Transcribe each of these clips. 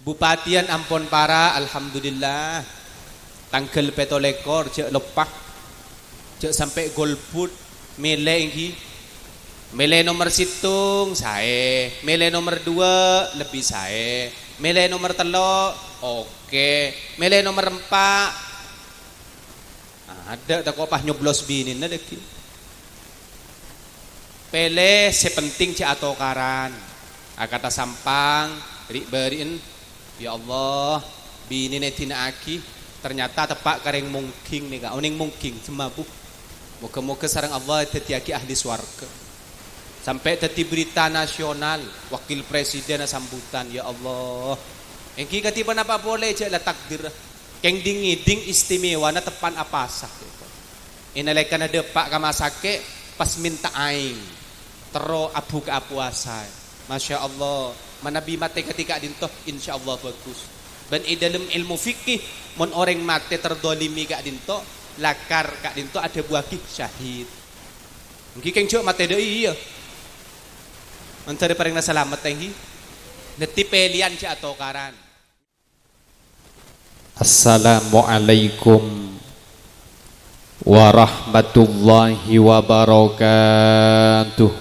Bupatian Ampon Para, alhamdulillah. Tanggal petolekor cek lepak, cek sampai golput, mele ini, mele nomor situng saya, mele nomor 2 lebih saya, mele nomor 3 oke, mele nomor 4 ada tak kopah nyoblos binin ada ki. Pele sepenting cek atau karan, kata sampang, berin, ya Allah, binin etina aki. Ternyata tepak kareng mungkin nih kak, oning mungkin semabuh. Moga-moga sarang Allah tetiaki ahli swarga. Sampai teti berita nasional, wakil presiden sambutan, ya Allah. Engki katipan apa boleh jala takdir. Keng dingiding istimewa na tepan apa sah. Inalekan ada pak kamasake pas minta aing. Tero abu ke apuasa. Masya Allah. Manabi mate ketika dintoh, insya Allah bagus. Dan dalam ilmu fikih mon orang mate terdolimi kak dinto lakar kak dinto ada buah syahid mungkin keng cok mate doi iya mencari paling selamat tinggi neti pelian cak atau karan. Assalamualaikum warahmatullahi wabarakatuh.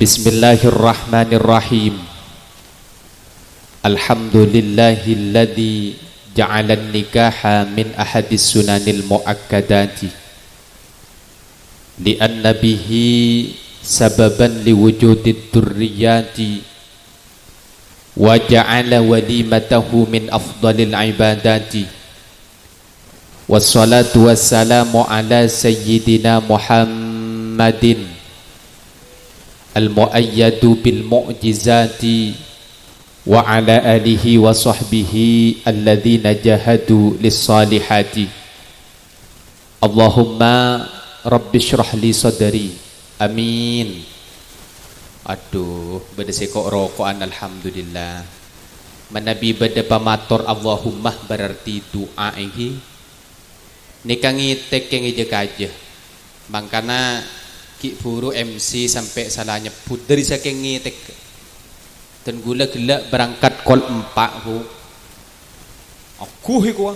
Bismillahirrahmanirrahim. Alhamdulillahilladzi ja'alan nikaha min ahadis sunanil muakkadati li'anna bihi sababan liwujudid durriyati wa ja'ala walimatahu min afdalil ibadati wassalatu wassalamu ala sayyidina Muhammadin al-mu'ayyadu bil mu'jizati wa ala alihi wa sahbihi alladhina jahadu lis-salihati. Allahumma rabbi syrah li sadri. Amin. Aduh, beda sekok rokokan alhamdulillah. Manabi beda pamator Allahumma berarti doa ini. Nikangi tekeng ije kaje. Mangkana ki buru MC sampai salah nyebut dari saking ngitek dan gula gelak berangkat kol 4 bu aku hiku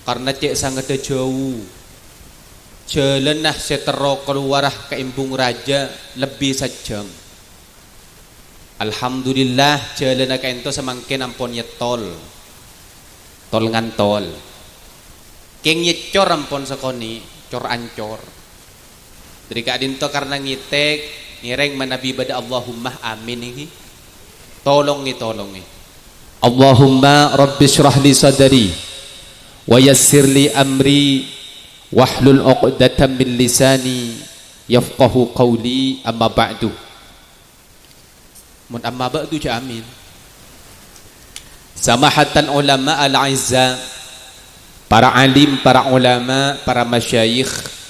karena cek sangat jauh jalan nah setero keluar ke Imbung Raja lebih sejam. Alhamdulillah jalan ke ento semangkin ampun nyetol tol ngantol keng nyecor ampun sekoni cor ancor. Dari kak dinto karena ngitek nireng manabi bada Allahumma amin ini tolong Allahumma rabbi syrah li sadri wa yassir li amri wahlul 'uqdatam min lisani yafqahu qawli amma ba'du. Mun amma ba'du ja amin. Samahatan ulama al-'izza, para alim, para ulama, para masyayikh,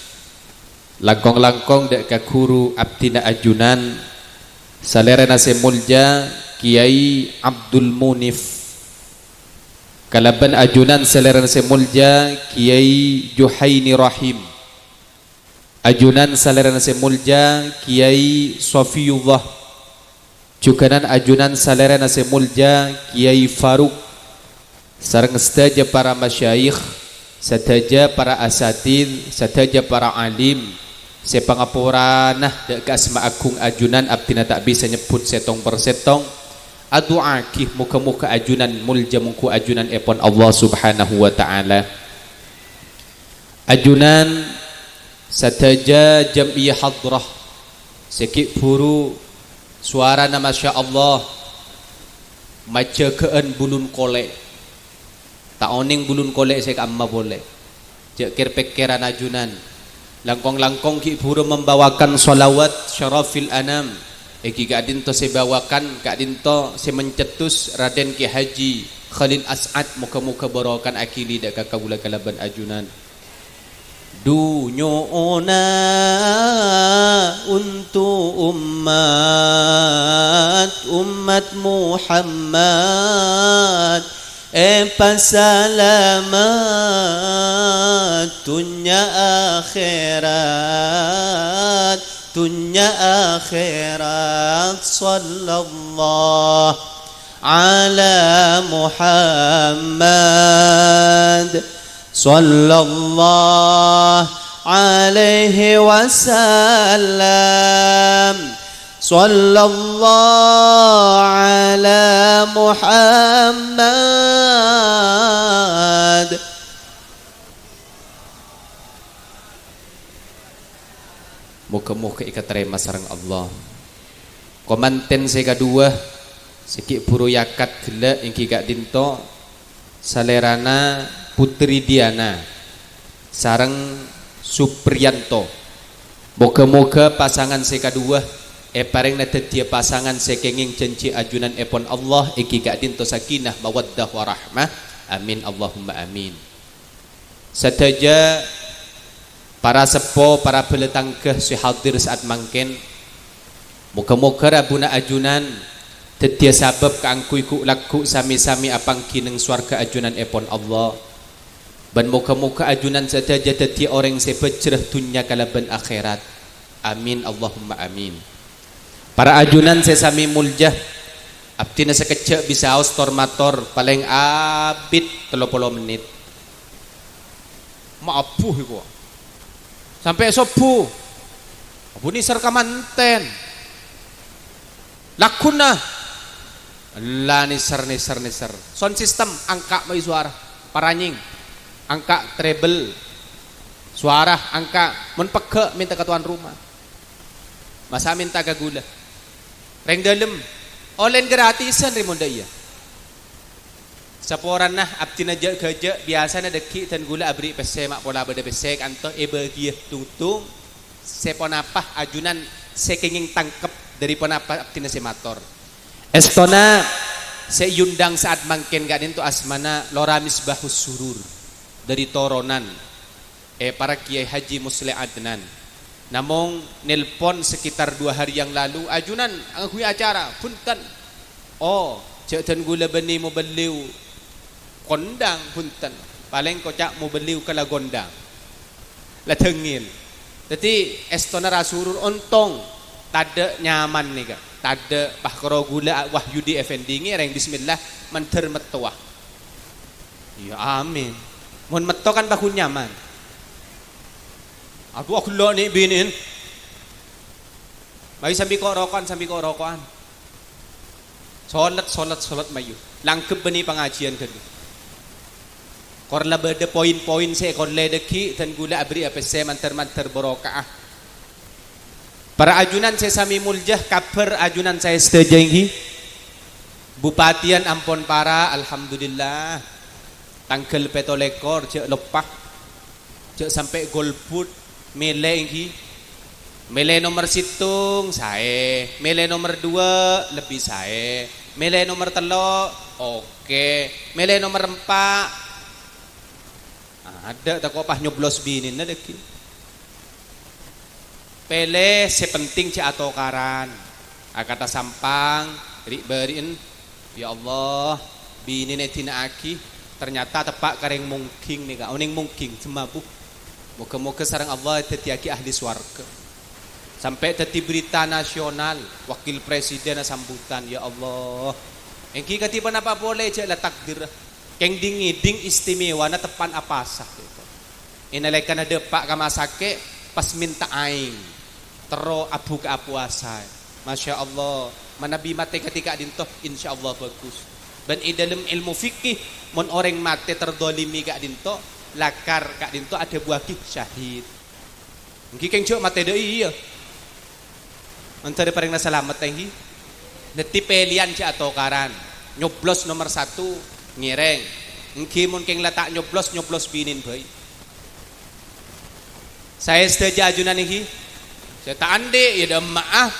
langkong-langkong dek kakuru abdina ajunan salera nase mulja Kiai Abdul Munif kalaban ajunan salera nase mulja Kiai Juhaini Rahim ajunan salera nase mulja Kiai Sofiyullah cukanan ajunan salera nase mulja Kiai Faruk sareng setaja para masyayikh setaja para asatid setaja para alim sepangapura nah dek asma agung ajunan abdina tak bisa nyebut setong per setong adu'akih muka-muka ajunan mulja mungku ajunan epon Allah subhanahu wa ta'ala ajunan sataja jam'iyah hadrah sekik buru suara na masya Allah maca kean bulun kolek tak oning bulun kolek sek amma boleh cek kirpek-kiran ajunan langkong-langkong ki buru membawakan salawat syarafil anam ki kak dinto sebawakan kak dinto semencetus Raden Ki Haji Khalil As'ad muka-muka barokan akili dak kakabula kalaban ajunan dunyona untuk umat Muhammad pasalamat dunya akhirat dunya akhirat. Sallallahu ala Muhammad sallallahu alaihi wasallam. Sallallahu ala Muhammad. Muka-muka ikat terima sarang Allah. Komanten saya kedua sikit puru yakat gila ingki gak dinto salerana Putri Diana sarang Supriyanto. Moga-moga pasangan saya kedua paring dia pasangan sekenging janji ajunan epon Allah iki gak dinto sakinah mawaddah warahmah. Amin Allahumma amin. Sadaja para sepo, para beletangkeh si hadir saat mangken. Moga-moga rabuna ajunan tetia sabab kaangkuy ku laku sami-sami apang kineng swarga ajunan epon Allah. Dan moga-moga ajunan sadaja tetia orang sebejrah dunya kalaban akhirat. Amin Allahumma amin. Para ajunan sesami muljah abdina sekejap bisa haus tormator paling abid 30 menit. Maapuh iku. Sampai sobu abu ni serkamanten lakuna lah niser sound system angka mai suara paranying angka treble suara angka mun pege minta ke tuan rumah masa minta ke gula reng dalem online gratisan rimonda iya saporan nah abdi naja kerja biasa na deki dan gula abri pese mak pola beda pese kanto bagiah tungtung seponapah ajunan sekenging tangkep dari ponapah abdi na semator estona seyundang saat mangken gak itu asmana Lora Misbahus Surur dari Toronan para kiai haji Musli Adnan namong nelpon sekitar 2 hari yang lalu ajunan angkui acara punten cek dan gula beni mau beliau kondang punten paling kocak mau beliau kala gondang lah tengil jadi estona rasurur ontong tada nyaman nih kak tada bahkoro gula Wahyudi Effendi ngereng bismillah menter metuah ya amin mohon meto kan baku nyaman aku lo nih binin mari sambil kok rokokan Solat mayu langkep beni pengajian kedua korla beda poin-poin saya korle deki dan gula abri apa saya manter barokah para ajunan saya sami muljah kabar ajunan saya sedajengi bupatian Ampon para alhamdulillah tanggal petolekor cek lepah cek sampai golput mele nomor situng saya mele nomor 2 lebih saya mele nomor 3 oke mele nomor 4 ada tak kopah nyoblos binin na deki pele sepenting ci atau karan akata sampang beriin ya Allah binin etina aki ternyata tepak kareng mungking nih kak oning mungking semabuh moga-moga sarang Allah tetiaki ahli swarga sampai teti berita nasional wakil presiden sambutan ya Allah engki katiban apa boleh cek la takdir keng ding istimewa na tepan apa sah gitu. Inalekan ada pak kamasake pas minta aing tero abu ke apuasa. Masya Allah manabi mate ketika dintoh insya Allah bagus. Dan dalam ilmu fikih mon orang mate terdolimi kak dintoh lakar kak dintoh ada buah syahid. Mungkin keng cok mate deh iya. Antara paling selamat tenghi. Neti pelian cak atau karan nyoblos nomor 1 ngireng engki mun keng letak nyoblos binin bae saya sedaja ajunan iki saya tak ande ya dah maaf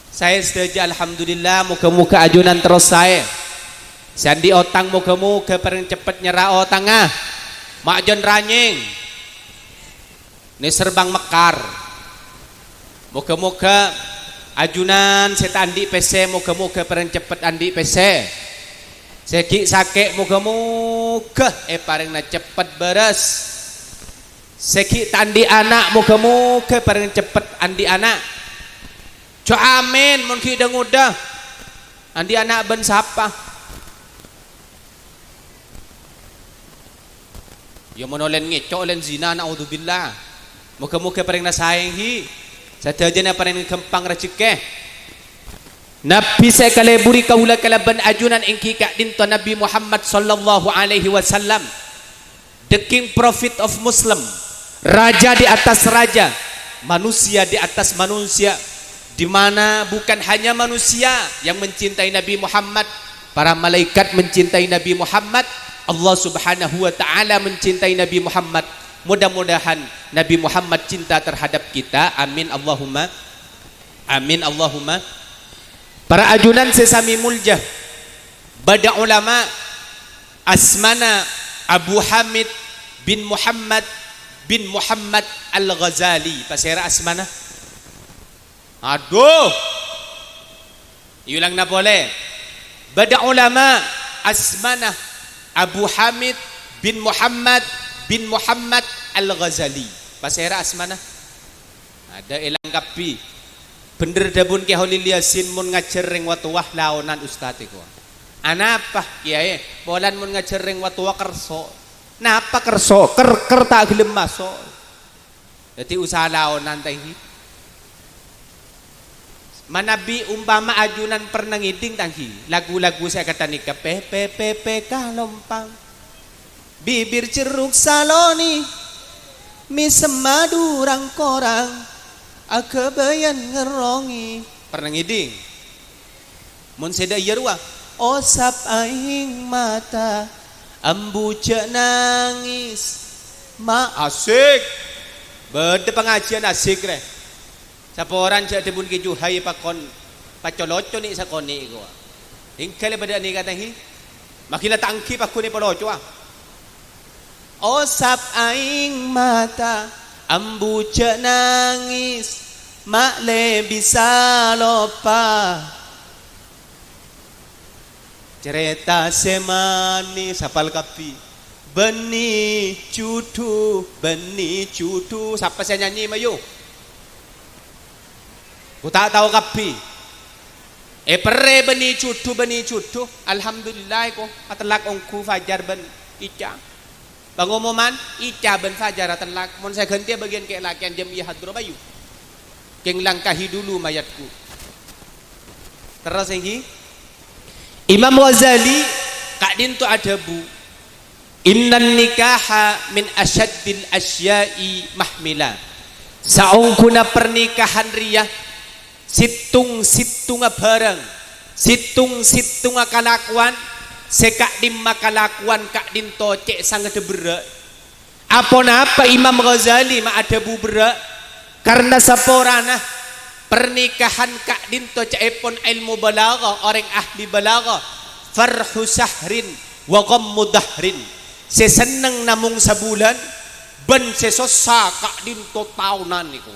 saya sedaja alhamdulillah muka-muka ajunan terus saya sandi otang muka-muka paling cepet nyerah otang makjon ranying ni serbang mekar muka-muka ajunan saya andi PC muka-muka paling cepet andi PC seki sakit muka-muka paling na cepet beres Seki andi anak muka-muka paling cepet andi anak. Co amin mun ki udah andi anak ben siapa? Yo monolen ngeco len zina naudzubillah. Muka-muka paling nasayang hi. Sadaja na paling kempang rezeki. Nabi saya kaleburi kaula kalaban ajunan engki kak dinto Nabi Muhammad sallallahu alaihi wasallam. The king prophet of Muslim. Raja di atas raja, manusia di atas manusia, di mana bukan hanya manusia yang mencintai Nabi Muhammad, para malaikat mencintai Nabi Muhammad, Allah Subhanahu wa taala mencintai Nabi Muhammad. Mudah-mudahan Nabi Muhammad cinta terhadap kita. Amin Allahumma. Amin Allahumma. Para ajunan sesami muljah, bada ulama asmana Abu Hamid bin Muhammad Al-Ghazali. Pasera asmana. Aduh. Iulang na boleh. Bada ulama asmana Abu Hamid bin Muhammad Al-Ghazali. Pasera asmana. Ada ilang kapi. Bener dabun ke Holil Yasin mun ngacereng watuwah laonan ustaz ko. Anapa kiai? Bolan mun ngacereng watuwah kerso. Napa kerso? Ker tak gelem masuk. Jadi usaha laonan tanghi. Manabi umpama ajunan pernah ngiding tanghi. Lagu-lagu saya kata nikah pe kalompang. Bibir ceruk saloni. Mi semadu rangkorang. Akabayan ngerongi. Pernah ngiding. Mun seda iya ruah. Osap aing mata. Ambuja nangis. Ma asik. Bede pengajian asik re. Saporan cak debun kejuhai pakon. Pacoloco ni sakoni ko. Hingkale pada ni katahi. Makila tangki pakun ni paloco ah. Osap aing mata. Ambuja nangis mak le bisa lupa cerita semani sapal kapi benih cudu siapa saya nyanyi mayu ku tak tahu kapi pere benih cudu alhamdulillah ko atelak ongku fajar ben ica pengumuman ica ben fajar telak mun saya ganti bagian ke lakian jamiah hadro bayu keng langkahi dulu mayatku terus lagi Imam Ghazali kak dintu adabu innan nikaha min asyaddil asya'i mahmila saungkuna pernikahan ria situng barang situng kalakuan sekak dim makalakuan kak dinto cek sangat berat. Apa Imam Ghazali ma ada berat karena saporana pernikahan kak dinto cek epon ilmu balaghah orang ahli balaghah farhu sahrin wa ghammu dahrin seseneng namung sabulan ben sesosa kak dinto taunan niku.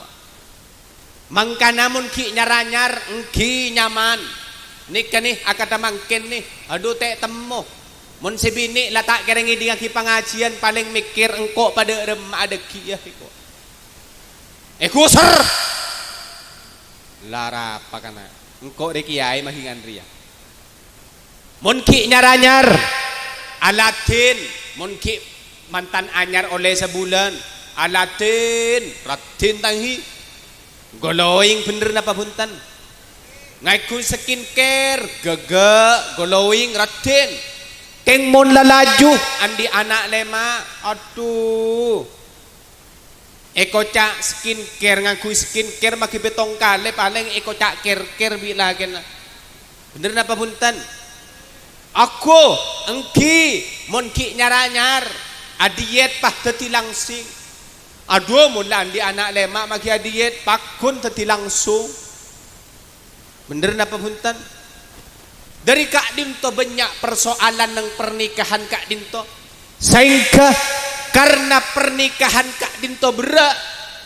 Mangka namun ki nyaranyar engki nyaman nikah nih akata mangken nih aduh teh temu mun si bini latak kerengi dengan ki pengajian paling mikir engkau pada rem ada kiyah iko kusar lara apa kana engkau de kiai mahingan ria mun ki nyaranyar alatin mun ki mantan anyar oleh sebulan alatin ratin tanghi glowing bener napa punten ngaiku skincare gege glowing ratin keng mon lalaju andi anak lema aduh cak skincare ngaku skincare maki betong kale paling cak care bila kena bener napa punten aku engki mon ki nyaranyar adiet pah teti langsing aduh mun andi anak lema maki adiet pakun teti langsung bener napa punten dari kak dinto banyak persoalan nang pernikahan kak dinto sehingga karena pernikahan kak dinto berat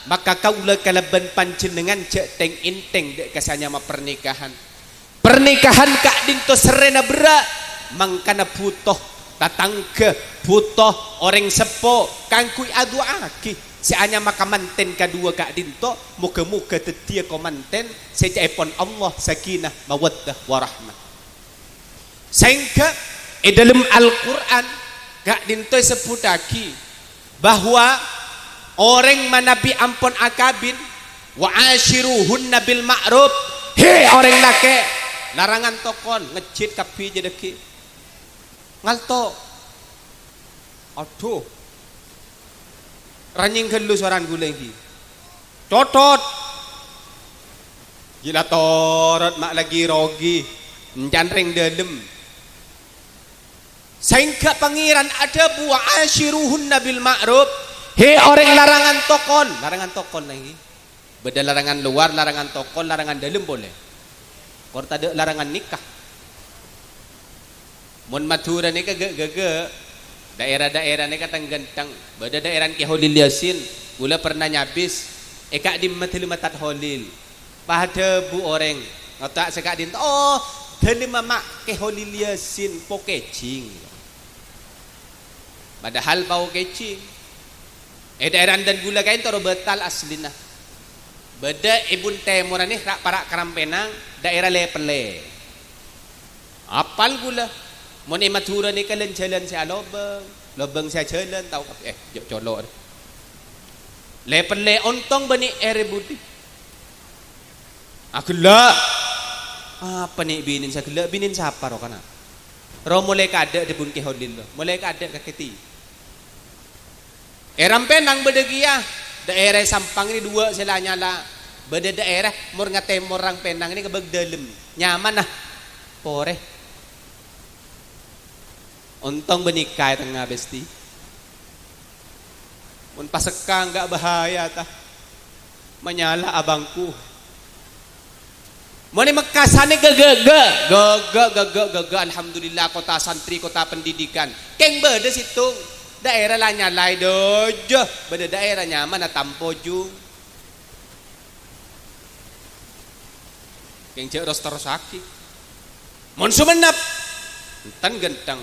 maka kaula kalaban panjenengan cek teng inteng dek kasanya ma pernikahan kak dinto serena berat mangkana butuh tatangga butuh orang sepo kangkui adu aki seanya maka manten kedua kak dinto muka-muka tetia ko manten sejaipon Allah sakinah mawaddah warahmah sehingga dalam Al-Quran kak dinto seputaki bahwa orang manabi ampun akabin wa ashiruhunna bil ma'ruf he orang laki larangan tokon ngejit kapi jedeki ngalto aduh ranying kelu soran gula lagi totot gila torot mak lagi rogi menjandring dalam sehingga pangeran ada buah ashiruhunna bil ma'ruf he orang larangan tokon lagi beda larangan luar larangan tokon larangan dalam boleh kor tak ada larangan nikah mun Madura ni gege daerah-daerah ni katang gentang beda daerah ke Holil Yasin gula pernah nyabis kak di matilimatat Holil pada bu orang ngotak sekak din oh terima mak ke Holil Yasin pokecing padahal bau kecing daerah dan gula kain toro betal aslina beda ibun temuran ni rak parak Karampenang daerah lepele apal gula mun Madura ni kalen jalan saya lobeng saya jalan tahu jep colok lepele ontong bani budi agela apa nih binin saya gela binin siapa ro kana ro mulai kada debun ke Holil mulai kada kaketi Rampenang bedegia daerah Sampang ini dua selanya lah beda daerah mur ngatemor orang Penang ini kebeg dalem nyaman nah poreh untong benikah tengah besti mun paseka enggak bahaya tah menyala abangku mun mekasane gege alhamdulillah kota santri kota pendidikan keng beda situ daerah lah nyalai dojo beda daerah nyaman na tampojung keng cek roster sakit mun sumenep tan genteng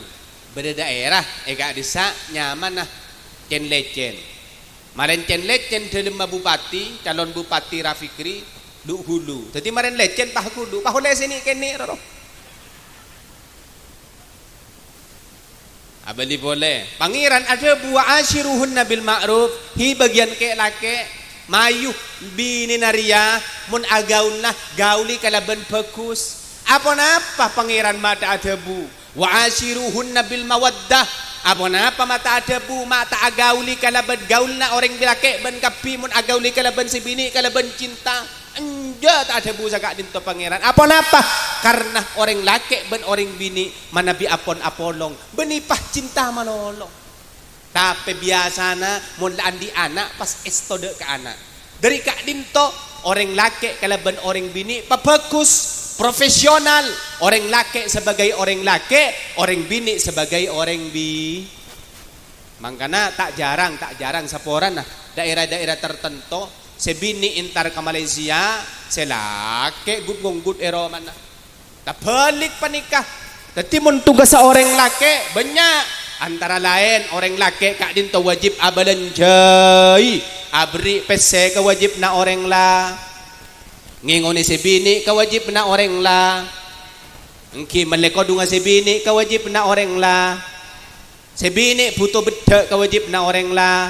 beda daerah gak desa nyaman nah cen lecen maren cen lecen dalam bupati calon bupati Rafikri lu hulu jadi maren lecen pah hulu pah hulu sini kene roro abali boleh pangeran ada buah ashiruhunna bil ma'ruf hi bagian ke lake mayu bini naria mun agaunlah gauli kalaban bagus apa pangeran mata ada bu wa ashiruhunna bil mawaddah apa mata ada bu mata agauli kalaban gaulna orang bilake ban kapi mun agauli kalaban si bini kalaban cinta enja tak ada bu sagak dinto pangeran apa karena orang laki ban orang bini manabi apon apolong benipah cinta manolong tapi biasana mun andi anak pas estode ke anak dari kak dinto orang laki kalaban orang bini bagus profesional orang laki sebagai orang laki orang bini sebagai orang makanya tak jarang saporan nah daerah-daerah tertentu sebini intar ke Malaysia selake gut eroman nah tak balik panikah tapi mun tugas seorang laki banyak antara lain orang laki kak dinto wajib abalanjai abri pese ke wajib na orang lah ngingoni si bini kawajib na orang la engki maleko dunga si bini kawajib na orang la si bini butuh bedek kawajib na orang la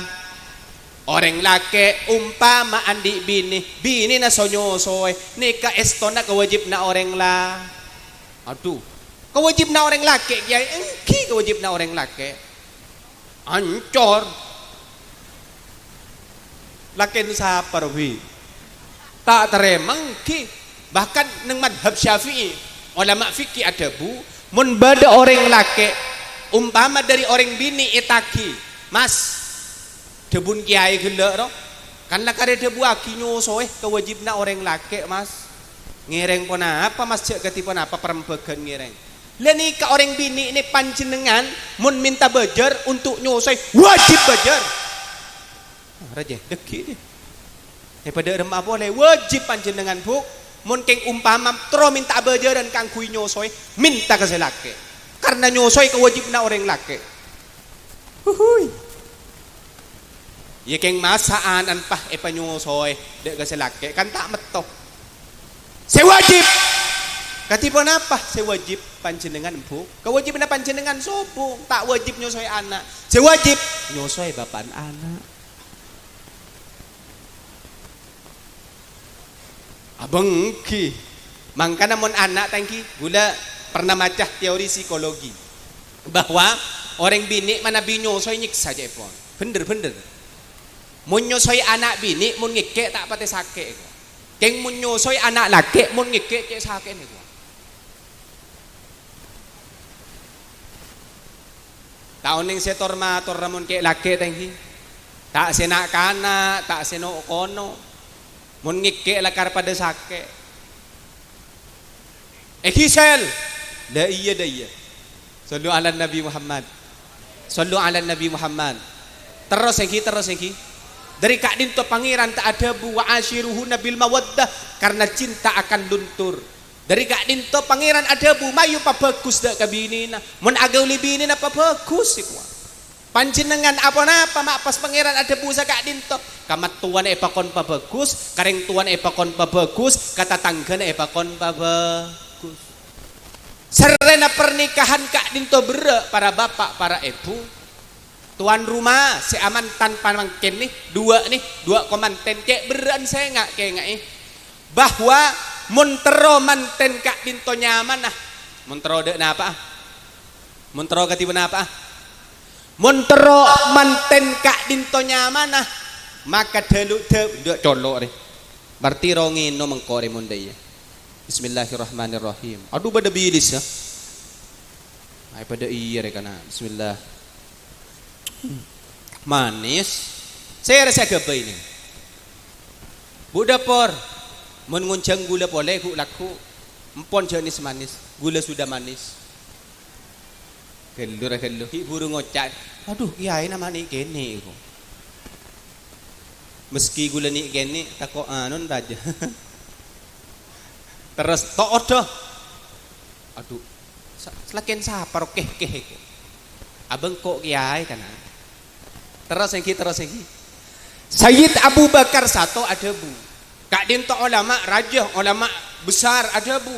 orang laki umpama andi bini na sonyo soy nika estona kawajib na orang la aduh kawajib na orang laki ya engki kawajib na orang laki ancor lakin siapa robi tak teremang ki bahkan neng madhab Syafi'i ulama fikih ada bu mun bada orang laki umpama dari orang bini itaki mas debun kiai gila ro kan lah kare debu aki nyosoeh kewajibna orang laki mas ngireng pun apa mas cek ketipun apa perembagan ngireng leni ke orang bini ini panjenengan mun minta bajar untuk nyosoeh wajib bajar raja deki deh daripada remah boleh wajib panjenengan bu mun keng umpama tro minta bajaran kang kui nyosoy minta ke selake karena nyosoy kewajibna orang laki huhui Ya keng masaan anpah panyusoy dek ka selake kan tak meto. Sewajib. Katipun apa? Sewajib panjenengan empu. Kewajiban panjenengan sopo? Tak wajib nyosoy anak. Sewajib nyosoy bapak anak. Abang ki. Mangkana mon anak tangki gula pernah macah teori psikologi bahwa orang bini mana binyosoy nyiksa aja pon. Bener. Mun nyosoy anak bini mun ngekek tak pate sake. Keng mun nyosoy anak laki mun ngekek cek sake niku. Taon ning setor mator ramun kek laki tangki. Tak senak kana, tak seno kono. Mun ngekek lakar pada sake. Kisel. Da iya. Sallu ala Nabi Muhammad. Sallu ala Nabi Muhammad. Terus yang dari kak dinto pangeran tak ada bu wa ashiruhuna bil mawaddah karena cinta akan luntur. Dari kak dinto pangeran ada bu mayu pa bagus dak kabinina. Mun agauli binina pa bagus iku. Panjenengan apa-apa mak pas pangeran ada bu sa kak dinto. Kamat tuan pakon pa bagus, kareng tuan pakon pa bagus, kata tanggan pakon pa bagus. Serena pernikahan kak dinto bere para bapak, para ibu. Tuan rumah si aman tanpa mangkin nih dua komanten cek beran saya nggak bahwa montero manten kak dinto nyaman nah montero dek napa montero ketiban apa montero manten kak dinto nyaman nah maka dulu dek colok nih berarti rongino mengkore mondai ya. Bismillahirrahmanirrahim. Aduh pada bilis ya ay pada iya rekana bismillah. Manis saya rasa gaba ini budapor menguncang gula boleh ku laku empon jenis manis gula sudah manis gelur hiburu ngocak aduh kiai nama ni gini meski gula ni gini tako anon raja terus to odoh aduh selakin sapar keh abang kok kiai kana terus yang Sayyid Abu Bakar satu ada bu kak dinto ulama raja ulama besar ada bu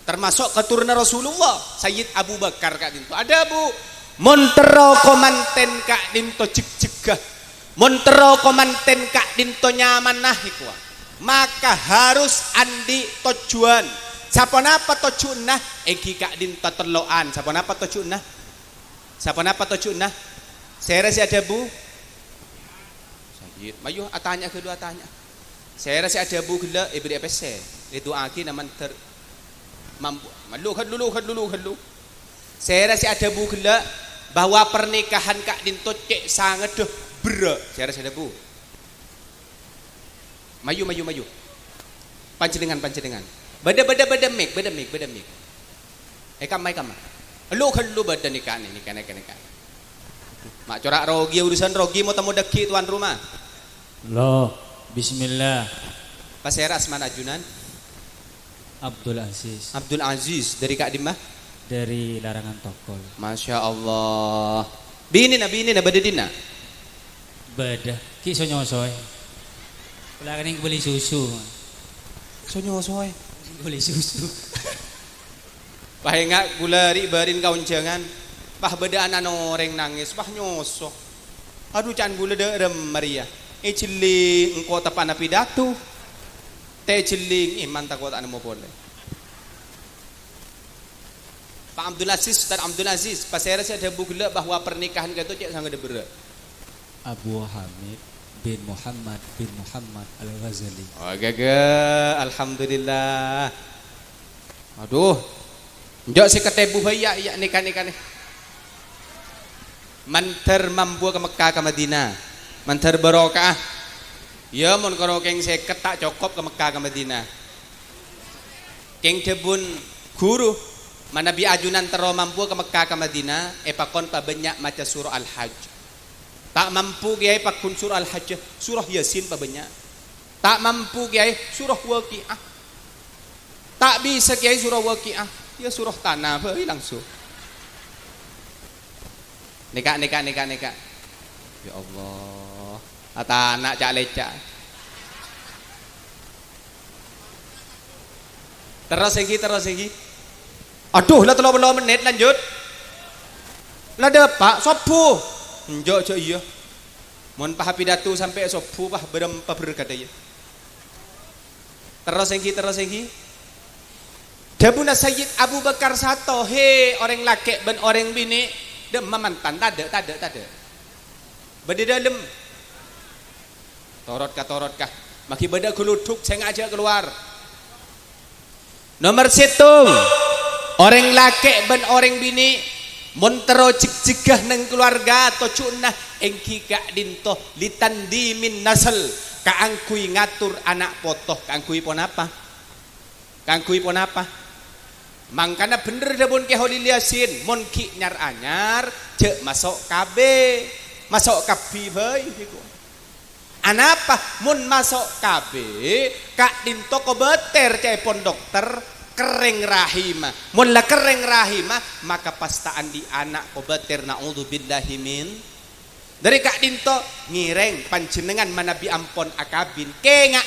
termasuk keturunan Rasulullah Sayyid Abu Bakar kak dinto ada bu montero komanten kak dinto cegah montero komanten kak dinto nyaman nah iku maka harus andi tujuan siapa napa tujuan nah egi kak dinto teloan siapa napa tujuan nah saya rasa ada bu Sayyid mayu atanya kedua tanya saya rasa ada bu gila ibri apese itu aki naman ter mampu malu saya rasa ada bu gila bahwa pernikahan kak dinto cek sangat deh berat saya rasa ada bu mayu panjenengan bada mik kam lu badan nikah mak corak rogi urusan rogi mau temu deki tuan rumah lo bismillah pasera asman ajunan Abdul Aziz dari kak dimah dari Larangan Tokol. Masya Allah bini na bada dina bada ki so nyosoy pula kaning beli susu beli susu pahenga gula ribarin kaun jangan pah beda anak orang nangis pah nyosok aduh can gula derem Maria ciling engkau tapana pidato teh ciling iman takut anu mau boleh Pak Abdul Aziz pasera saya ada bukla bahwa pernikahan itu cek sangat berat Abu Hamid bin Muhammad Al-Ghazali oh gaga alhamdulillah aduh njok si ketebu ya nikah nih mantar mampu ke Mekah ke Madinah mantar barokah ya mun karo keng seket tak cukup ke Mekah ke Madinah keng debun guru manabi ajunan tero mampu ke Mekah ke Madinah pakon pa banyak maca surah Al-Hajj tak mampu kiai pakun surah Al-Hajj surah Yasin pa banyak tak mampu kiai surah Waqiah tak bisa kiai surah Waqiah ya surah tanah langsung nikah ya Allah Ata anak cak lecak. Terus lagi. Aduh, lah 30 menit lanjut. Lah depak sopo. Njo iya. Mun pah pidato sampai sopo pah berempa berkadaya. Terus lagi. Dabuna Sayyid Abu Bakar Sato, he orang laki ben orang bini, dem mantan tak ada. Bade dalam. Torot kah. Maki bada kuluduk saya ngajak keluar. Nomor 1. Orang laki ben orang bini montero cik-cigah neng keluarga atau cunah engki kak dinto litandi min nasel kaangkui ngatur anak potoh kaangkui pon apa mangkana bener dabun ke Holil Yasin mon ki nyar anyar cek masuk KB masuk kapi bay anapa mun masuk KB kak dinto ko beter cai pon dokter kering rahimah mun la kering rahimah maka pastaan di anak ko beter naudzubillahi min dari kak dinto ngireng panjenengan manabi ampon akabin kenga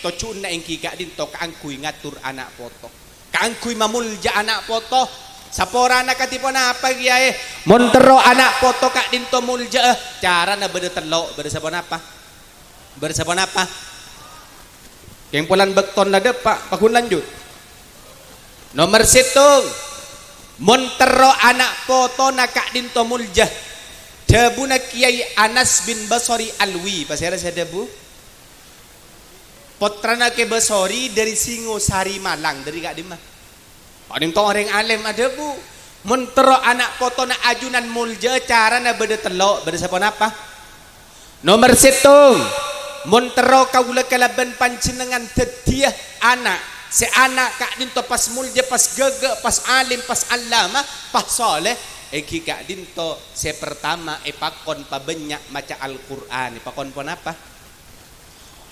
to cuna engki kak dinto kaangkui ngatur anak poto kaangkui mamulja anak poto sapora anak katipon apa kiai montero anak poto kak dinto mulja cara na beda telok bersabon apa yang pulan beton lada pak pakun lanjut nomor 1 montero anak poto na kak dinto mulja dabuna Kiai Anas bin Basori Alwi pasera saya debu potrana ke Basori dari Singosari Malang dari kak dimah kak dinto orang alim ada bu montero anak poto na ajunan mulja cara na beda telok bersabon apa nomor 1 montero kaula kalaban panjenengan tetiah anak si anak kak dinto pas mulja pas gege pas alim pas allama pas soleh eki kak dinto si pertama pakon pabenyak maca Al-Quran pakon pon apa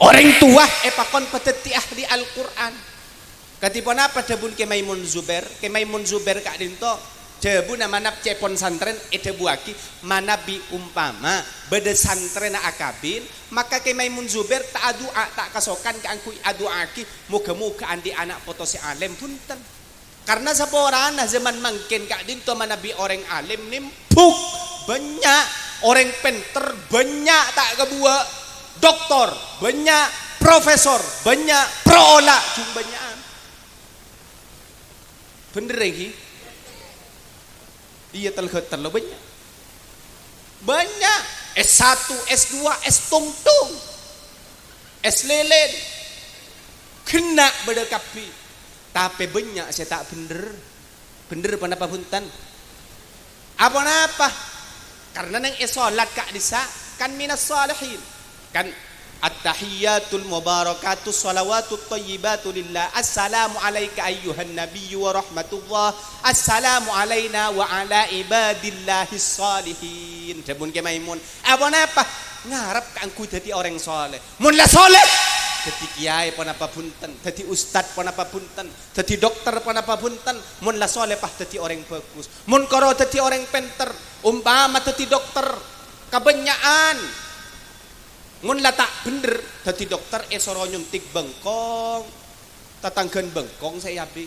orang tua pakon patetiah di Al-Quran katipon apa debun ke Maimun Zubair kak dinto debu nama nap cepon santren debuaki manabi umpama beda santren akabin maka ke Maimun Zubair tak adua tak kasokan ke angkui aduaki muka andi anak poto si alim punten karena saporana zaman mangkin kak dinto manabi orang alim nimpuk banyak orang penter banyak tak kebuat doktor banyak profesor banyak proola cung banyak bener lagi dia terlalu banyak S1, S2, S tungtung S lelen kena berdekapi tapi banyak saya tak bener panapa punten apa karena nang solat kak disa kan minas salihin kan at-tahiyyatul mubarakatus salawatut thayyibatu lillah assalamu alayka ayyuhan nabiyyu wa rahmatullah assalamu alayna wa ala ibadillahis salihin dabun ke Maimun apa ngarep kangku dadi orang soleh mun la soleh dadi kiai panapa punten dadi ustad panapa punten dadi dokter panapa punten mun la soleh pah dadi orang bagus mun karo dadi orang penter umpama dadi dokter kebanyakan mun la tak bener dadi dokter soro nyuntik bengkong tatanggan bengkong saya abi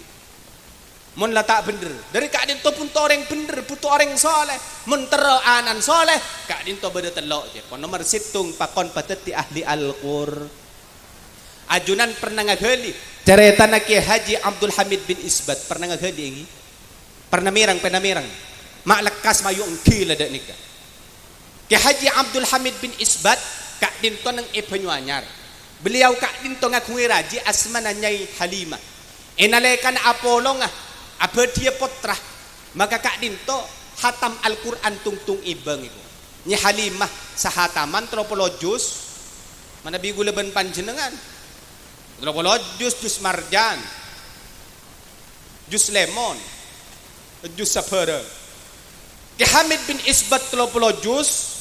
mun la tak bener dari kak dinto pun orang bener butuh orang soleh mun tero anan soleh kak dinto beda telok je pon nomor 1 pakon pateti ahli Al-Qur ajunan pernah ngagali cerita Kiai Haji Abdul Hamid bin Isbat pernah ngagali pernah mirang mak lekas mayu engki lada nikah Kiai Haji Abdul Hamid bin Isbat kak dinto nang Ibnu Anyar beliau kak dinto ngakui raji asmana Nyai Halimah enalekan Apolo nga abedia potrah maka kak dinto hatam Al-Quran tungtung ibang itu Nyai Halimah sahataman 30 juz mana biguleban panjenengan 30 juz marjan juz lemon juz sapara Kiai Hamid bin Isbat 30 juz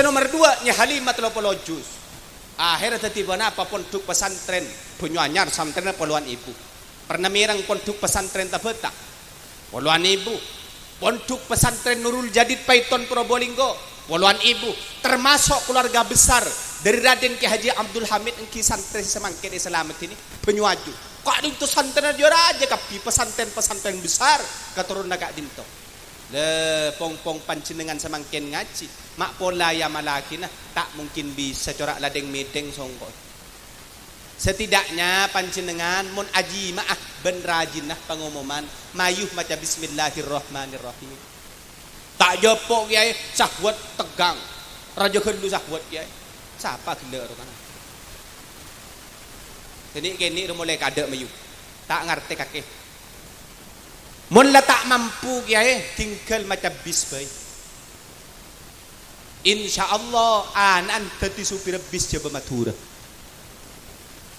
nomor 2 Nyai Halimah 30 juz akhirnya tiba apa pondok pesantren Banyuanyar santren poluan ibu pernah mirang pondok pesantren Tabeta poluan ibu pondok pesantren Nurul Jadid Paiton Probolinggo puluhan ibu, termasuk keluarga besar dari Raden Ki Haji Abdul Hamid engki santri semangkin selamat ini penyuaju. Kok dinto santri dia aja kapi pesantren besar keturun agak dinto. Le pong panjenengan semangkin ngaji, mak pola ya malakina tak mungkin bisa corak ladeng medeng songko. Setidaknya panjenengan mun aji maah ben rajinah pengumuman mayuh maca bismillahirrahmanirrahim. Tak jopok kiai sahwat tegang. Raja kendu sahwat kiai. Siapa gila ro kana. Jadi kene mulai kadek mayuh. Tak ngerti kakek. Mun la tak mampu kiai tinggal maca bis bae. Insyaallah anan dadi supir bis Jawa Madura.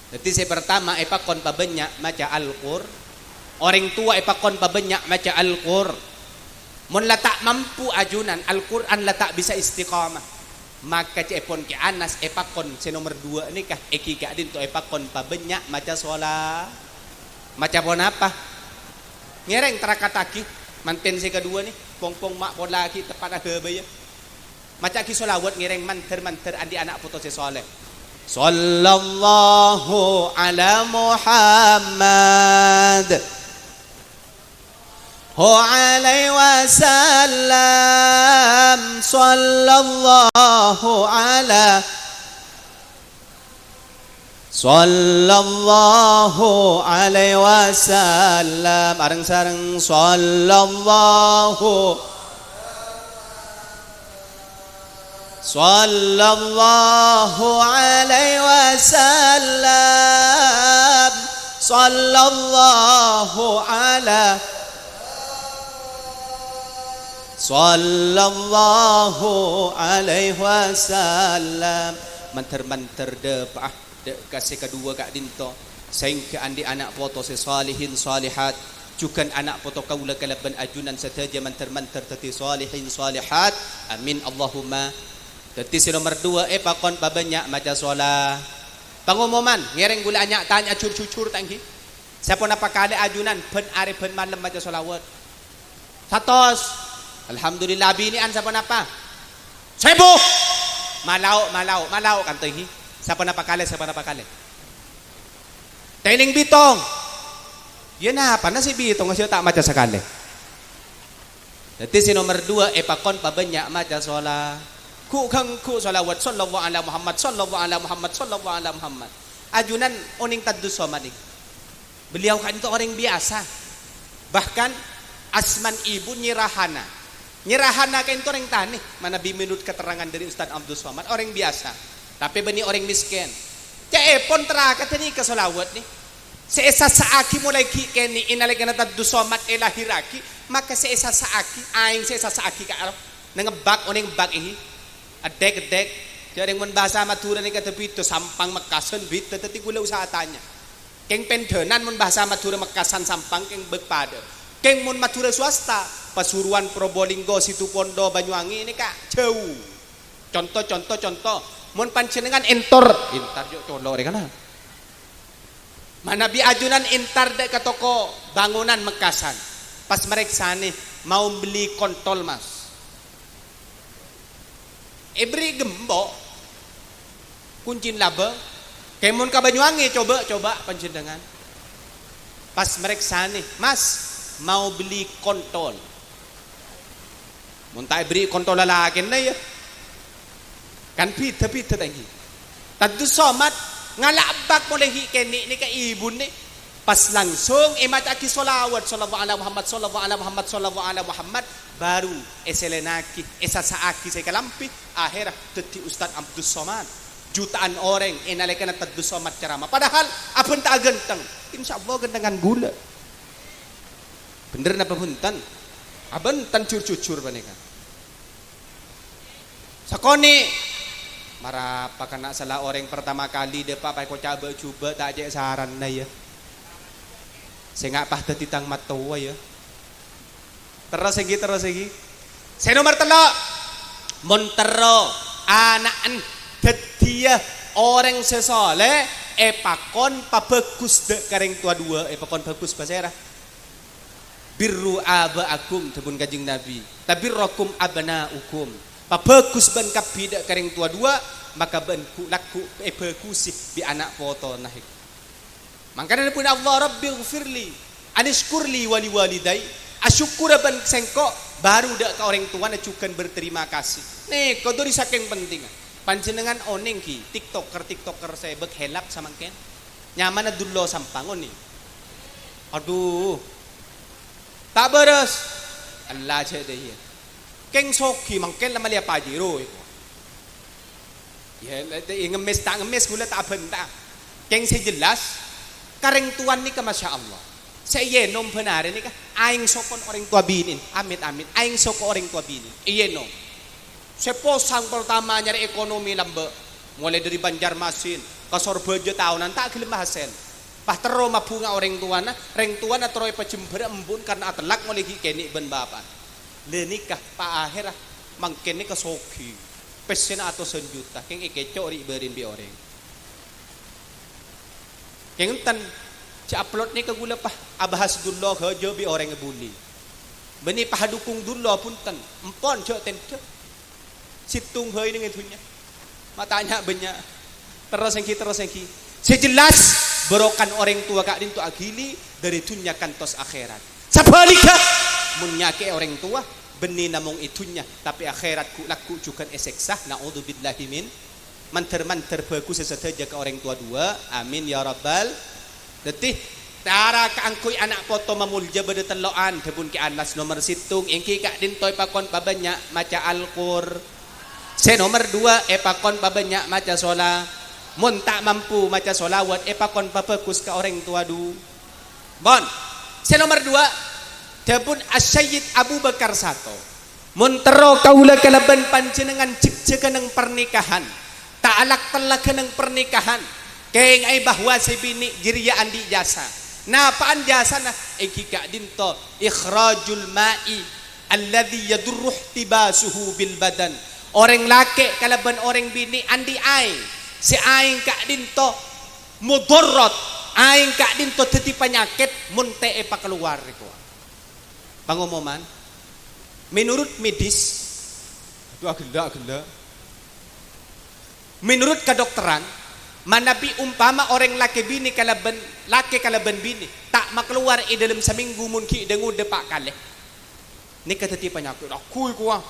Jadi saya pertama epakon pabanyak maca Al-Qur. Orang tua epakon pabanyak maca Al-Qur. Mun la tak mampu ajunan Al-Qur'an la tak bisa istiqamah. Maka cepon ki Anas epakon se nomor 2 ni kah eki ka din to epakon pabanyak maca sholat. Maca pon apa? Ngereng terakataki manten se kedua ni pong mak pon laki tepat hebaya. Maca ki sholawat ngereng manter andi anak puto se soleh. Sallallahu ala Muhammad alaihi wasallam. Sallallahu alaihi wasallam. Areng sareng sallallahu alaihi wasallam. Sallallahu alaihi wasallam. Manter depah de kasih kedua kak dinto sehingga andi anak foto sesalihin salihat juga anak foto kaula kalaban ajunan sataja manter tati salihin salihat. Amin Allahumma. Tadi si nomor 2 pakon pabanyak maca sholat. Pengumuman ngereng gula anyak tanya cucur tangki. Siapa napa kali ajunan ben ari ben malam maca sholawat. Satos. Alhamdulillah binian siapa napa? Sebuh. Malau kantohi. Siapa napa kali? Tening bitong. Yan apa na si bitong kasi tak maca sekali. Tadi si nomor 2 pakon pabanyak maca sholat. Ku salawat sallallahu ala Muhammad. Ajunan oning tadus somadik. Beliau kan itu orang biasa. Bahkan asman ibu nyirahana kan itu orang tani. Mana biminut keterangan dari Ustaz Abdul Somad orang biasa. Tapi beni orang miskin. Pon terakat ini ke salawat nih. Seesa saaki mulai kini inalagana tadus somad elahiraki. Maka seesa saaki aing seesa saaki ka arap nangebak oning bak ini. Adek jadi yang bahasa Madura ni kata bito sampang mekasan bito tadi gula usaha tanya keng pendenan mun bahasa Madura mekasan sampang keng berpada keng mun Madura swasta Pasuruan Probolinggo Situbondo Banyuwangi ini kak jauh contoh mun panjenengan intar yuk colok kan mana bi ajunan intar dek ke toko bangunan mekasan pas mereka nih mau beli kontol mas Ibri gembok kuncin laba kemun ka Banyuwangi coba panjenengan pas mereka nih mas mau beli kontol mun tak beri kontol lalaki na ya kan pita tadi tadu somat ngalabak mulai kini ni ka ibu ni pas langsung maca ki solawat sallallahu ala Muhammad baru eselenaki esasaaki saya kalampi akhirah teti Ustaz Abdul Somad jutaan orang enalekan Abdul Somad ceramah padahal apun tak genteng insyaallah gentengan gula bener napa punten abentan curcur paneka sakoni marapa kana salah orang pertama kali depa pai ko coba tak ajak saran na ya saya ngapah teti tang matawa ya terus lagi saya nomor 3 montero anaan dedia orang sesole pakon pabagus dek kareng tua 2 pakon bagus basera birru abaakum tebun kajing nabi tabirrakum abnaukum Pabagus ban kabida kareng tua dua maka ban ku laku bagus bi anak foto nah. Makanya pun Allah Rabbi ghfirli anishkurli wali walidai asyukura ban sengko baru dak ka orang tua na cukan berterima kasih. Nih kodori saking penting. Panjenengan oning ki tiktoker saya helap sama ken. Nyaman na dullo sampangon nih. Aduh. Tak beres. Allah cek deh. Keng soki mangken lama lihat pajero itu. Ya, ngemes tak ngemes gula tak bentang. Keng sejelas, kareng tuan ni ke masya Allah. Saya nom benar ni kah? Aing sokon orang tua binin, amit. Aing sokon orang tua binin. Iya nom. Seposang pertama nyari ekonomi lambe, mulai dari Banjarmasin ke Sorbejo tahunan tak gelem hasil. Pah tero mabunga orang tuana troy pacember embun karena atelak mulai kini ben bapak. Lenikah pak akhirah mangkene ke soki pesen atau sejuta keng ikeco ri berin bi orang keng tan ci upload ni ke gula pah abahas dullo hejo bi orang ngebuli beni pah dukung dullo pun tan empon cok tente situng heuy dengan itunya matanya banyak terus engki sejelas berokan orang tua kak dintu agili dari dunia kantos akhirat sabalikah munyake orang tua benih namung itunya tapi akhirat ku laku juga eseksah naudzubillahi min manter bagus sesaja ke orang tua dua amin ya rabbal detih tara kaangkuy anak foto mamulja bade teloan debun ki anas nomor situng engki kak dintoy pakon pabanyak maca alqur se nomor 2 pakon pabanyak maca sola mun tak mampu maca solawat pakon pabagus ke orang tua du bon se nomor 2 Dabun Asyayyid Abu Bakar Sato Muntero kaula kalaban panjenengan cipcekan ng pernikahan Ta'alak talaga ng pernikahan Kaya ay bahwa si bini jiriyaan di jasa Napaan jasa na Ikika dinto Ikhrajul ma'i Alladhi yadurruh tibasuhu bil badan Orang laki kalaban orang bini andi ay Si aing kak dinto Mudorot Aing kak dinto teti penyakit Munte keluar ko pengumuman menurut medis itu agenda menurut kedokteran manabi umpama orang laki kalaban bini tak makluar i dalam seminggu mungkin dengu depak kali ni keteti penyakit aku kuah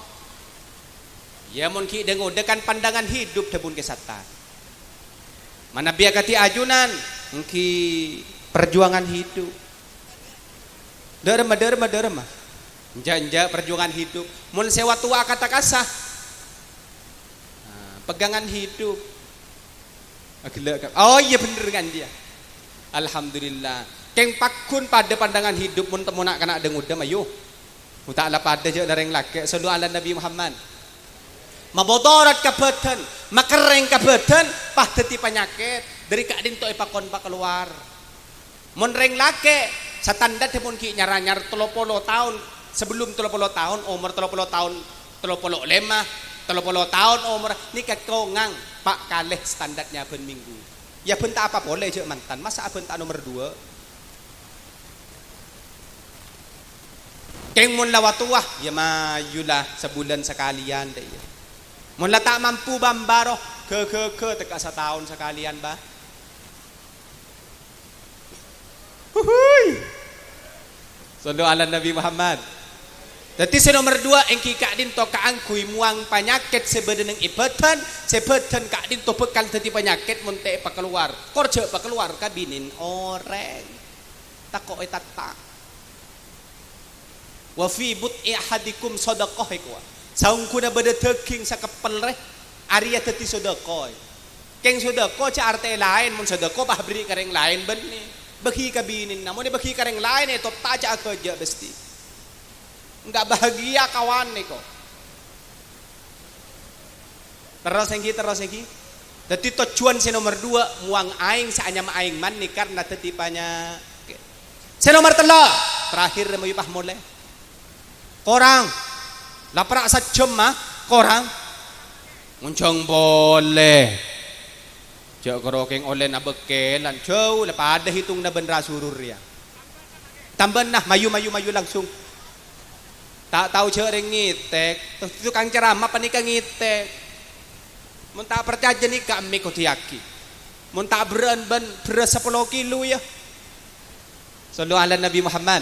ya mungkin dengu dekan pandangan hidup tebun kesatan manabi akati ajunan mungkin perjuangan hidup derma janja perjuangan hidup mun sewa tua kata kasah pegangan hidup oh iya bener kan dia alhamdulillah keng pakun pada pandangan hidup mun temu nak kena denguda mayu ta'ala pada je dareng laki sallu ala Nabi Muhammad mabodorat kabetan makereng kabetan pah deti penyakit dari kak dinto ipakon pak keluar mun reng laki standar tepun ki nyaranyar 30 tahun sebelum 30 tahun umur 30 tahun 35 30 tahun umur nikah kongang pak kalih standarnya ben minggu ya ben tak apa boleh je mantan masa ben tak nomor 2 keng mun lawatuah ya mayulah sebulan sekalian deh ya mun la tak mampu bambaro ke teka setahun sekalian bah Sallu ala Nabi Muhammad. Jadi si nomor 2 engki kak dinto kaangkui muang penyakit sebenarnya ibatan sebeten kak dinto bekal tadi penyakit munte pak keluar korje pak keluar kabinin orang tako etata wa fi but'i ahadikum sadaqah ikwa saung kuna beda teking sa kepel reh Arya teti sedekah. Keng sedekah ca arte lain mun sedekah bah beri kareng lain benih. Bagi kabinin namun bagi kareng lain itu taja kerja besti. Enggak bahagia kawan nih kok. Terus lagi. Jadi tujuan si nomor 2 muang aing saanya aing man nih karena tetipanya. Si nomor 3 terakhir mau ipah mulai. Korang laprak sajam mah korang muncung boleh. Jauh kerokeng oleh na bekelan jauh lepas ada hitung na bendera surur ya. Tambah nah mayu langsung. Tak tahu cering ngitek, terus tukang ceramah panika ngitek. Mun tak percaya nih kami kau tiaki. Mun tak beren 10 kilo ya. Sallu ala Nabi Muhammad.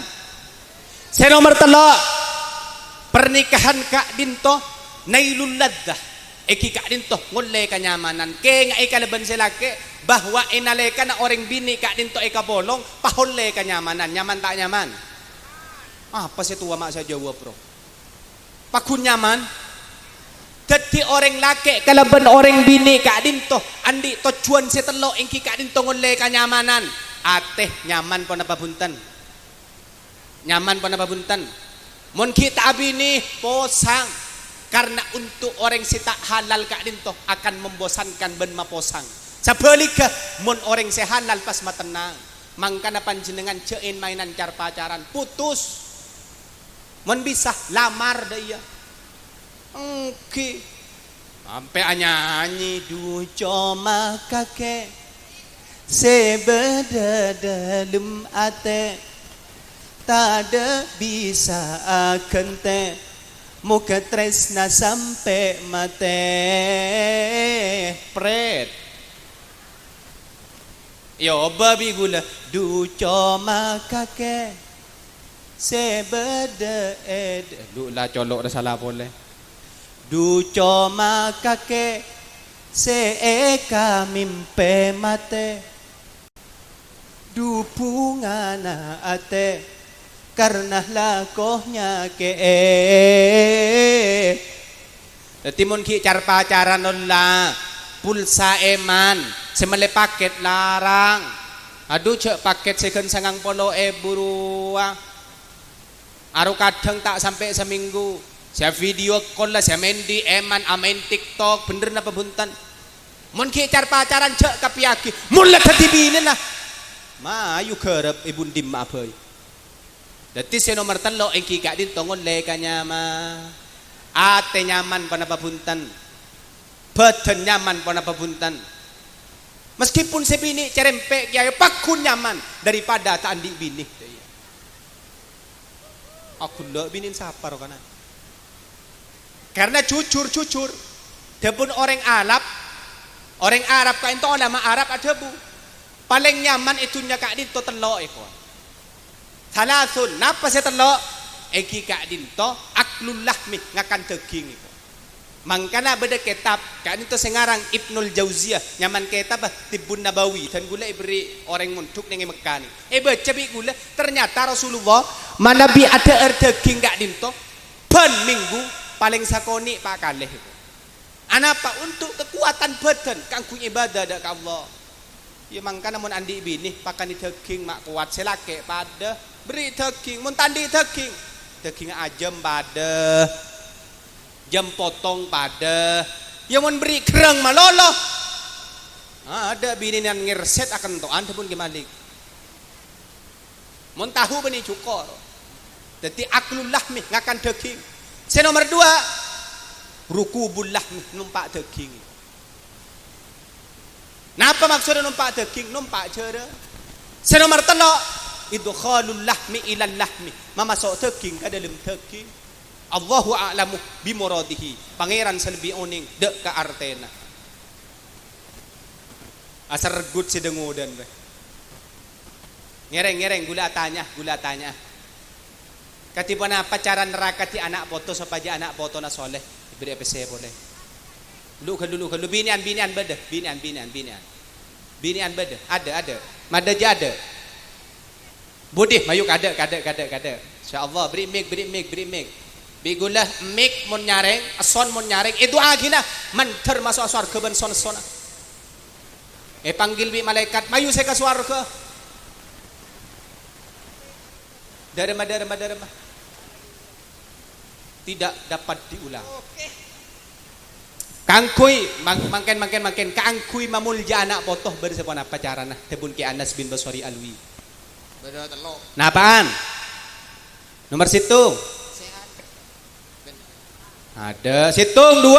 Saya nomor 3. Pernikahan Kak Dinto nailul laddah. Eki Kak Dinto ngulle kenyamanan. Ke nga ikalaban sila ke bahwa inaleka na orang bini Kak Dinto eka bolong paholle kenyamanan. Nyaman tak nyaman? Apa sih tua mak saya jawab bro? Pakun nyaman. Jadi orang laki kalaban orang bini Kak Dinto andi tujuan setelo engki Kak Dinto ngulle kenyamanan. Ateh nyaman pun apa bunten. Nyaman pun apa bunten. Mun kita bini posang karena untuk orang sita halal Kak Dinto akan membosankan ben maposang. Sebaliknya mun orang sehalal pas matenang. Mangkana panjenengan cein mainan car pacaran putus. Mun bisa lamar dia. Oke. Sampai nyanyi du coma kakek sebeda dalam ate tak ada bisa akan te muka tresna sampai mate pret yo babi gula du coma kakek sebeda lu lah colok dah salah boleh du coma kakek seeka mimpe mate du pungana ate karena lakohnya ke timun ki car pacaran nolla pulsa eman semele paket larang aduh cek paket second sangang polo buruah aru kadang tak sampai seminggu saya video call lah saya main di eman main TikTok bener napa buntan mun ki car pacaran cek kapiaki mun lah tadi bini lah ma ayu kerep ibun dim apa dadi si nomor 3 engki Kak Dinto ngulle kanyaman ate nyaman panapa buntan badan nyaman panapa buntan meskipun si bini cerempek kiai pakun nyaman daripada tak andi bini aku ndak binin sapar kana karena jujur dapun orang Arab ka ento ulama Arab ada bu paling nyaman itunya Kak Dinto telok ekor salasun napa saya telok eki Kak Dinto aklul lahmi ngakan daging itu mangkana beda kitab Kak Dinto sengarang Ibnul Jauziyah nyaman kitab Tibbun Nabawi dan gula beri orang nguntuk nengi Mekah ni baca bi gula ternyata Rasulullah manabi ada daging Kak Dinto ban minggu paling sakoni pak kalih itu anapa untuk kekuatan badan kanggo ibadah dak ka Allah ya mangkana mun andi bini pakani daging mak kuat selake pada beri daging mun tandi daging ajam pada jam potong pada ya mun beri kerang malolo ada bini yang ngirset akan toan pun gemalik mun tahu beni cukor jadi aklul lahmi ngakan daging nomor 2 rukubul lahmi numpak daging napa maksudnya numpak daging numpak jere nomor 3 idkhalul lahmi ilal lahmi mamasuk daging ke dalam daging Allahu a'lamu bimuradihi pangeran selebih oning dek ka artena asar regut si dengodan be ngereng gula tanya katipan apa cara neraka ti anak foto supaya anak foto na soleh beri PC boleh lu binian beda binian beda ada madaja ada Budih mayuk ada insyaallah beri mic bigulah mic mun nyareng ason mun nyareng itu agina manter masuk surga ben son panggil bi malaikat mayu saya ke surga darma tidak dapat diulang kangkui mangken kangkui mamulja anak potoh bersepon apa carana tebun ki Anas bin Basri Alwi nah apaan nomor situng ada situng 2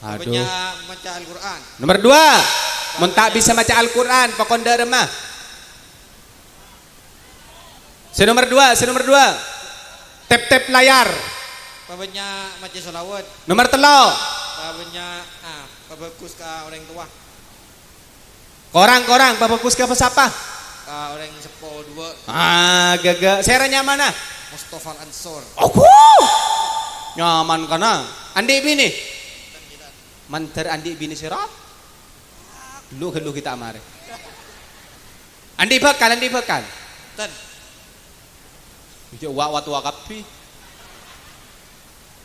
aduh baca Al-Quran nomor 2 mun tak bisa baca Al-Quran pokon derma Nomor 2, nomor 2. Tap layar. Babanya macam solawat. Nomor 3. Babanya bagus ke orang tua. Korang, bagus ke apa siapa? Ke orang sepo 2. Gaga. Seranya mana? Mustafa Ansor. Aku. Nyaman kana. Andi bini. Mantar andi bini sirat. Lu kita amare. Andi bakal. Tan. Ujo watu wakapi.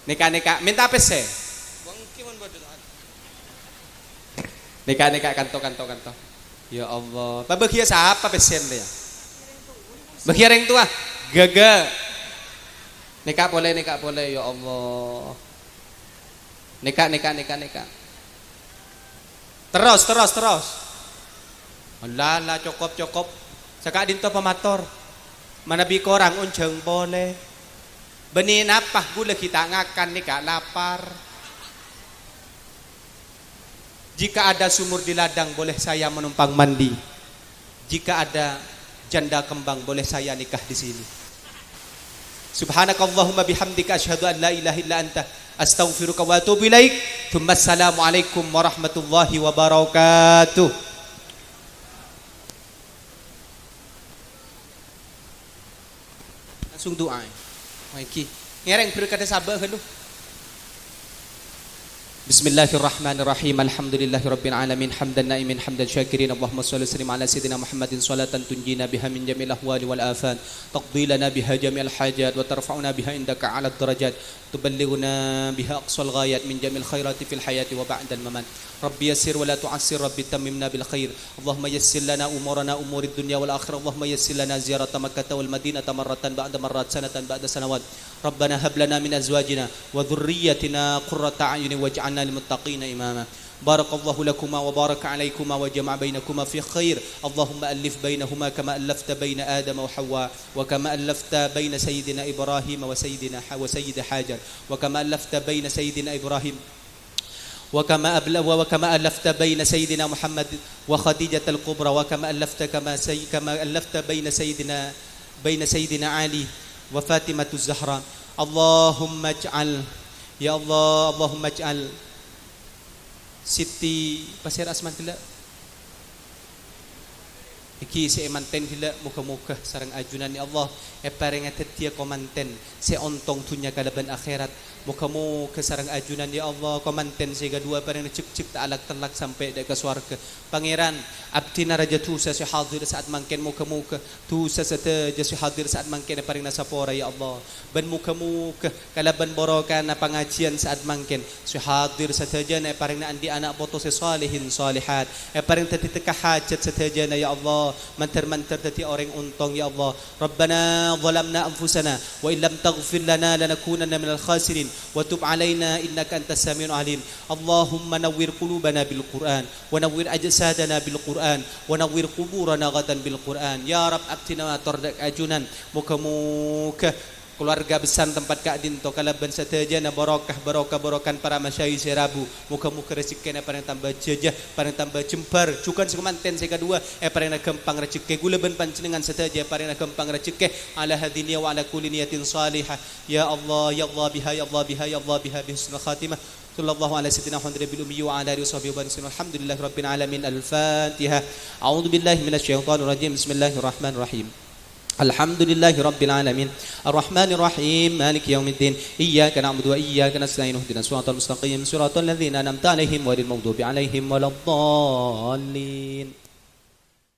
Neka minta apa sih? Bangki man badut. Neka kanto. Ya Allah. Bahagia siapa pesen dia? Bahagia orang tua. Gaga. Neka boleh. Ya Allah. Neka. Terus. Lala cukup. Saka dinto pamator. Manabi korang unjeng boleh. Benih napah gula kita ngakan nika lapar. Jika ada sumur di ladang boleh saya menumpang mandi. Jika ada janda kembang boleh saya nikah di sini. Subhanakallahumma bihamdika asyhadu an la ilaha illa anta astaghfiruka wa atubu ilaik. Assalamualaikum warahmatullahi wabarakatuh. Langsung doa. Maiki. Ngereng berkata sabar kan lu. Bismillahirrahmanirrahim. Alhamdulillahirabbil alamin. Hamdan naimin hamdan syakirin. Allahumma shalli sallim ala sayidina Muhammadin salatan tunjina biha min jamil ahwali wal afat. Taqdi lana biha jamil hajat wa tarfa'una biha indaka ala darajat. Tuballighuna biha aqsal ghayat min jamil khairati fil hayati wa ba'dal mamat. Rabbi yassir wa la tu'assir. Rabbi tammimna bil khair. Allahumma yassir lana umurana umurid dunya wal akhirah. Allahumma yassir lana ziyarata Makkah wal Madinah marratan ba'da marrat sanatan ba'da sanawat. Rabbana hab lana min azwajina wa dhurriyyatina qurrata a'yunin waj'alna lil muttaqina imama. Barakallahu lakuma wa baraka alaykuma wa jama'a bainakuma fi khair. Allahumma alif bainahuma kama allafta baina Adam wa Hawa wa kama allafta baina sayyidina Ibrahim wa sayyidina Hajar wa kama allafta baina sayyidina Ibrahim وكما ألفت بين سيدنا محمد وخديجة الكبرى وكما ألفت كما ألفت بين سيدنا علي وفاطمة الزهراء. اللهم اجعل يا الله اللهم اجعل Siti Pasir Asman tila iki si manten tila muka-muka sarang ajunan ya Allah pareng tetia komanten si ontong tunya kalaban akhirat muka-muka sarang ajunan ya Allah komanten si kedua pareng cek tak alak telak sampai ke swarga. Pangeran abdina raja tu sa si hadir saat mangken muka-muka tu sa sateja si hadir saat mangken pareng nasapora ya Allah ban muka-muka kalaban borokan na pengajian saat mangken si hadir sateja na pareng na andi anak boto si salihin salihat pareng tetiteka hajat sateja na ya Allah mantar tati orang untong ya Allah. Rabbana zalamna anfusana wa illam taghfir lana lanakunanna minal khasirin wa tub alaina innaka antas samiul alim. Allahumma nawwir qulubana bil Qur'an wa nawwir ajsadana bil Qur'an wa nawwir quburana ghadan bil Qur'an. Ya Rabb abtina tordak ajunan muka-muka keluarga besar tempat Kak Dinto kalaban satajana barokan para masyayikh serabu muka-muka rezeki na parang tambah jejah parang tambah jembar cukan sekemanten saya kedua parang nagempang rezeki gulaban pancenengan sataja parang nagempang rezeki ala hadinya wa ala kulli niyatin salihah. Ya Allah biha husnul khatimah. Sallallahu alaihi sayyidina Muhammad bil ummi wa ala alihi washabihi wa sallam. Alhamdulillahi rabbil alamin. Al-Fatihah. A'udzu billahi minasyaitonir rajim. Bismillahirrahmanirrahim. Alhamdulillahi rabbil alamin. Ar-Rahmanir Rahim. Maliki yaumiddin. Iyyaka na'budu wa iyyaka nasta'in. Ihdinas siratal mustaqim. Siratal ladzina an'amta 'alaihim ghairil maghdubi 'alaihim waladdallin.